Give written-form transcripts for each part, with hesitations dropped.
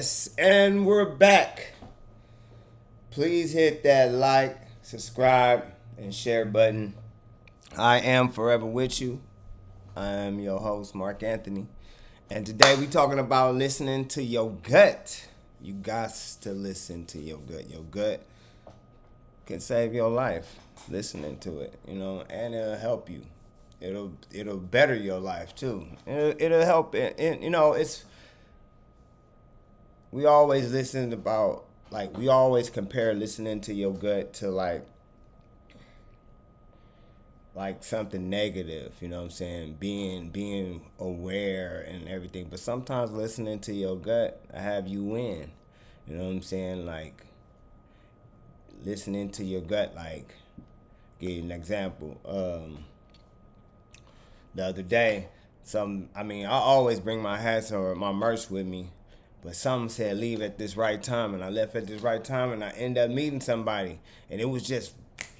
Yes, and we're back. Please hit that like, subscribe, and share button. I am forever with you. I am your host, Mark Anthony. And today we talking about listening to your gut. You got to listen to your gut. Your gut can save your life. Listening to it, and it'll help you. It'll better your life too. It'll help. It's we always listen about we always compare listening to your gut to like something negative, you know what I'm saying? Being aware and everything. But sometimes listening to your gut have you win. You know what I'm saying? Like listening to your gut, give you an example. The other day, I always bring my hats or my merch with me. But some said leave at this right time, and I left at this right time, and I ended up meeting somebody, and it was just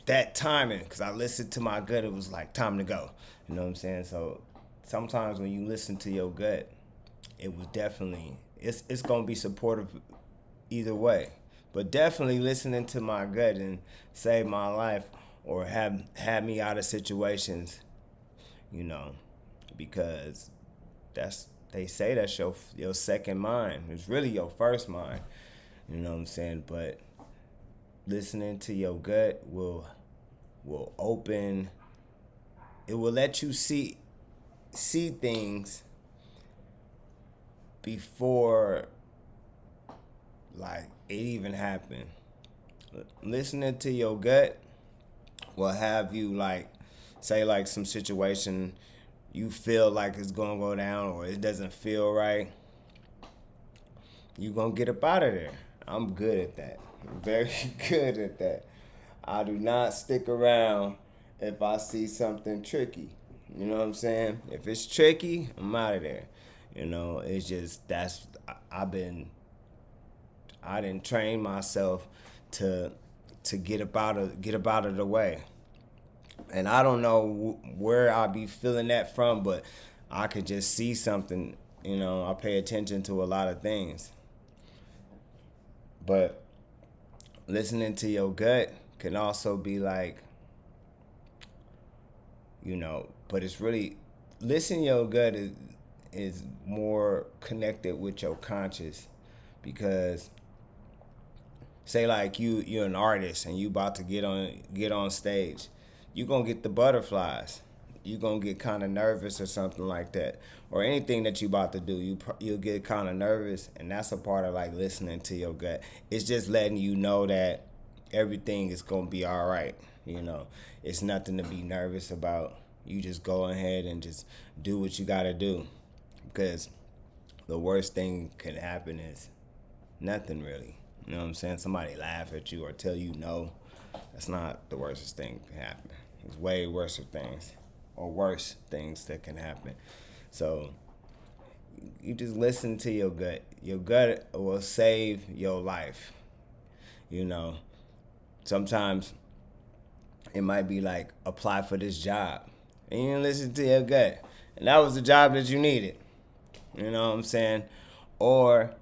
that timing because I listened to my gut. It was like time to go. You know what I'm saying? So sometimes when you listen to your gut, it was definitely it's gonna be supportive either way. But definitely listening to my gut and save my life or have me out of situations, because they say that's your second mind. It's really your first mind. You know what I'm saying? But listening to your gut will open. It will let you see things before it even happened. Listening to your gut will have you say some situation you feel like it's gonna go down or it doesn't feel right. You gonna get up out of there. I'm good at that. I'm very good at that. I do not stick around if I see something tricky. You know what I'm saying? If it's tricky, I'm out of there. It's just I didn't train myself to get up out of the way. And I don't know where I be feeling that from, but I could just see something. I pay attention to a lot of things. But listening to your gut can also be but it's really listening to your gut is more connected with your conscious because say you're an artist and you about to get on stage, you gonna get the butterflies. You gonna get kind of nervous or something like that, or anything that you about to do. You'll get kind of nervous, and that's a part of listening to your gut. It's just letting you know that everything is gonna be all right. It's nothing to be nervous about. You just go ahead and just do what you gotta do, because the worst thing can happen is nothing really. You know what I'm saying? Somebody laugh at you or tell you no. That's not the worst thing that can happen. There's way worse things or worse things that can happen. So you just listen to your gut. Your gut will save your life. Sometimes it might be apply for this job. And you listen to your gut. And that was the job that you needed. You know what I'm saying? Or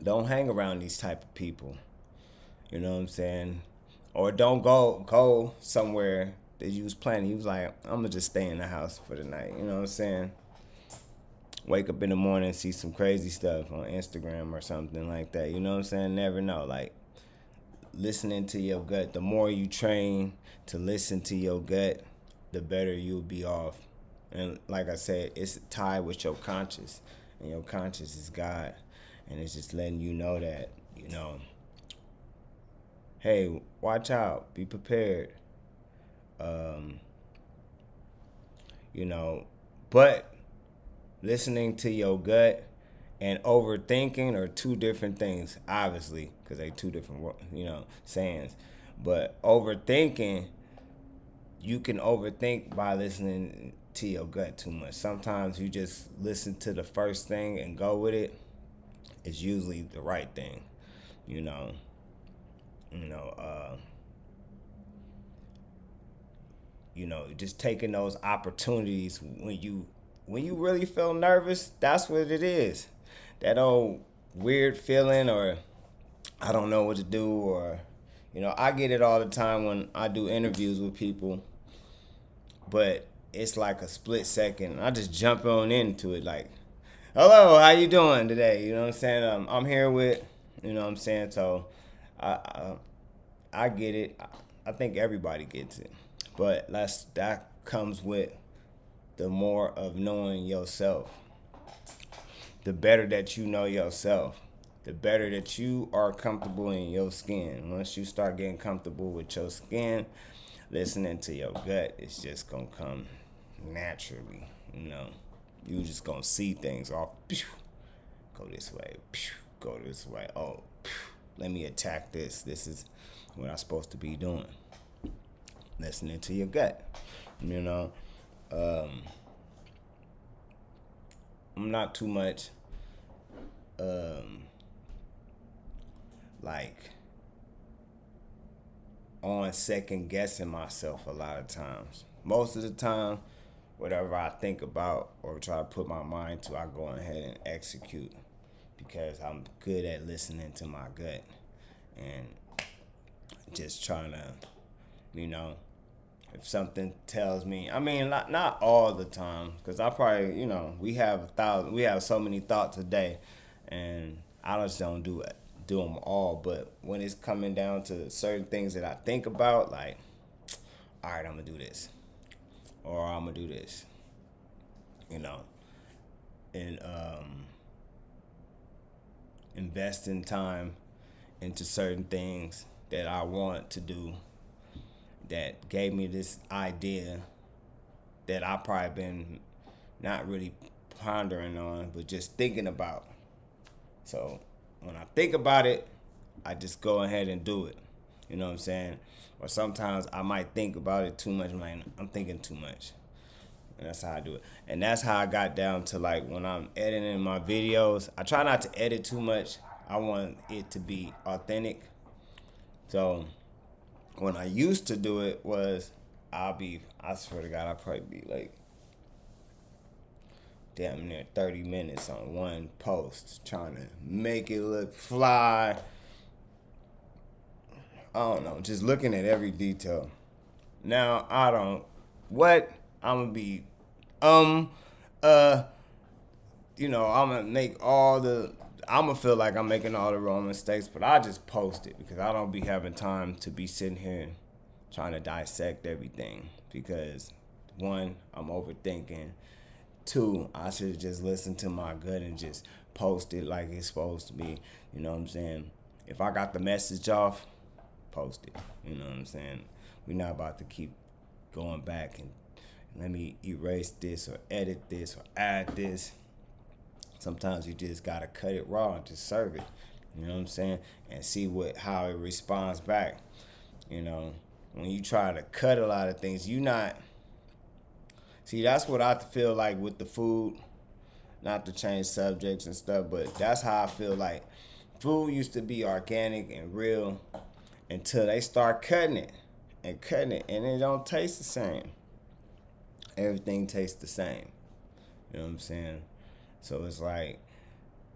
don't hang around these type of people. You know what I'm saying? Or don't go somewhere that you was planning. You was like, I'm going to just stay in the house for the night. You know what I'm saying? Wake up in the morning and see some crazy stuff on Instagram or something like that. You know what I'm saying? Never know. Listening to your gut. The more you train to listen to your gut, the better you'll be off. And like I said, it's tied with your conscious. And your conscious is God. And it's just letting you know that, hey, watch out, be prepared. But listening to your gut and overthinking are two different things, obviously, because they two different, sayings. But overthinking, you can overthink by listening to your gut too much. Sometimes you just listen to the first thing and go with it. It's usually the right thing, just taking those opportunities when you really feel nervous. That's what it is. that old weird feeling, or I don't know what to do, or I get it all the time when I do interviews with people, but it's like a split second. I just jump on into it like, hello, how you doing today? You know what I'm saying? I'm here with, you know what I'm saying? So I I get it. I think everybody gets it. But that comes with the more of knowing yourself. The better that you know yourself, the better that you are comfortable in your skin. Once you start getting comfortable with your skin, listening to your gut, it's just gonna come naturally. You just gonna see things off. Go this way. Go this way. Oh, let me attack this. This is what I'm supposed to be doing. Listening to your gut. I'm not too much like on second guessing myself a lot of times. Most of the time, whatever I think about or try to put my mind to, I go ahead and execute because I'm good at listening to my gut and just trying to, if something tells me, I mean, not all the time, because I probably, we have so many thoughts a day, and I just don't do them all. But when it's coming down to certain things that I think about, like, all right, I'm gonna do this, or I'm gonna do this, and investing time into certain things that I want to do that gave me this idea that I probably been not really pondering on, but just thinking about. So when I think about it, I just go ahead and do it. You know what I'm saying? Or sometimes I might think about it too much. I'm thinking too much. And that's how I do it. And that's how I got down to, like, when I'm editing my videos, I try not to edit too much. I want it to be authentic. So when I used to do it was, I swear to God, I'd probably be like damn near 30 minutes on one post trying to make it look fly. I don't know, just looking at every detail. Now I'm gonna be, I'm gonna I'm gonna feel like I'm making all the wrong mistakes, but I just post it because I don't be having time to be sitting here trying to dissect everything. Because one, I'm overthinking. Two, I should just listen to my gut and just post it like it's supposed to be. You know what I'm saying? If I got the message off, post it. You know what I'm saying? We're not about to keep going back and let me erase this or edit this or add this. Sometimes you just gotta cut it raw and just serve it. You know what I'm saying? And see how it responds back. When you try to cut a lot of things, that's what I feel like with the food. Not to change subjects and stuff, but that's how I feel like food used to be organic and real until they start cutting it, and it don't taste the same. Everything tastes the same. You know what I'm saying? So it's like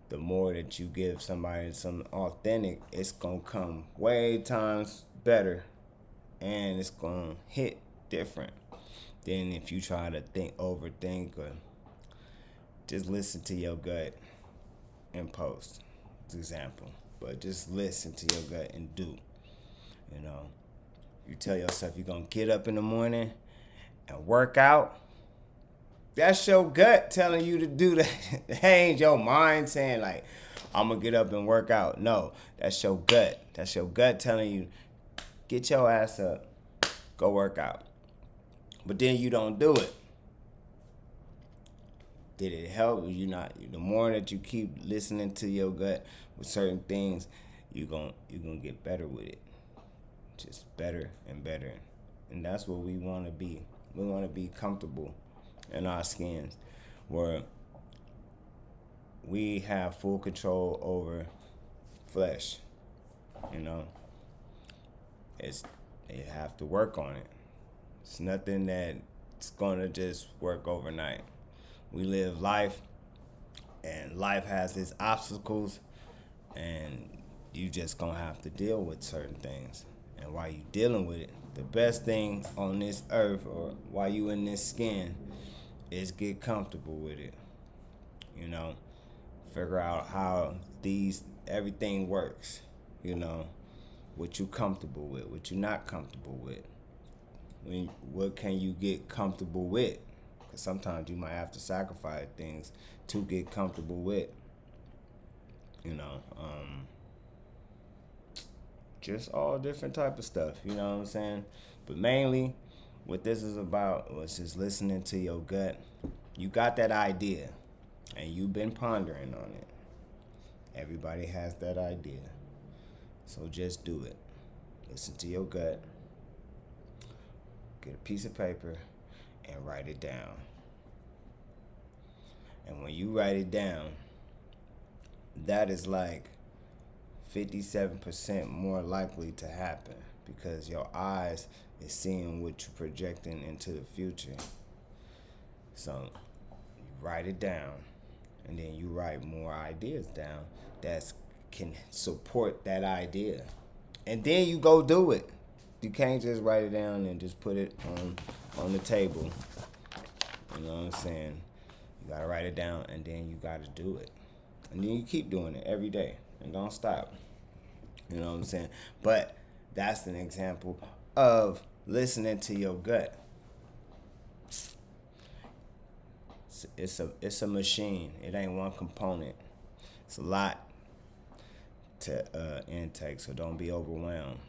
the more that you give somebody something authentic, it's gonna come way times better, and it's gonna hit different than if you try to overthink, or just listen to your gut and post. Example, but just listen to your gut and do. You tell yourself you're gonna get up in the morning and work out. That's your gut telling you to do that. That ain't your mind saying, like, I'm going to get up and work out. No, that's your gut. That's your gut telling you, get your ass up, go work out. But then you don't do it. Did it help? The more that you keep listening to your gut with certain things, you're gonna get better with it. Just better and better. And that's what we want to be. We want to be comfortable in our skins, where we have full control over flesh. You have to work on it. It's nothing that's gonna just work overnight. We live life And life has its obstacles, and you just gonna have to deal with certain things. And while you dealing with it, the best thing on this earth, or while you in this skin, is get comfortable with it. You know, figure out how everything works. You know, what you comfortable with, what you not comfortable with. What can you get comfortable with? Because sometimes you might have to sacrifice things to get comfortable with. You know, just all different type of stuff. You know what I'm saying? But mainly, what this is about was just listening to your gut. You got that idea, and you've been pondering on it. Everybody has that idea. So just do it. Listen to your gut. Get a piece of paper and write it down. And when you write it down, that is like 57% more likely to happen, because your eyes is seeing what you're projecting into the future. So you write it down, and then you write more ideas down that can support that idea, and then you go do it. You can't just write it down and just put it on the table. You know what I'm saying? You gotta write it down, and then you gotta do it, and then you keep doing it every day and don't stop. You know what I'm saying? But that's an example of listening to your gut. It's a machine. It ain't one component. It's a lot to intake, so don't be overwhelmed.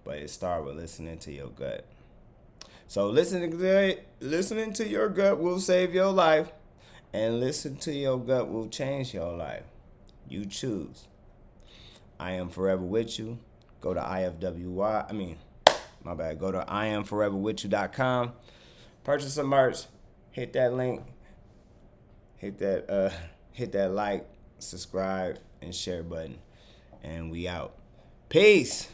But it starts with listening to your gut. So listening to your gut will save your life, and listen to your gut will change your life. You choose. I am forever with you. Go to IFWY. Go to IamForeverWithYou.com. Purchase some merch. Hit that link. Hit that like, subscribe, and share button. And we out. Peace.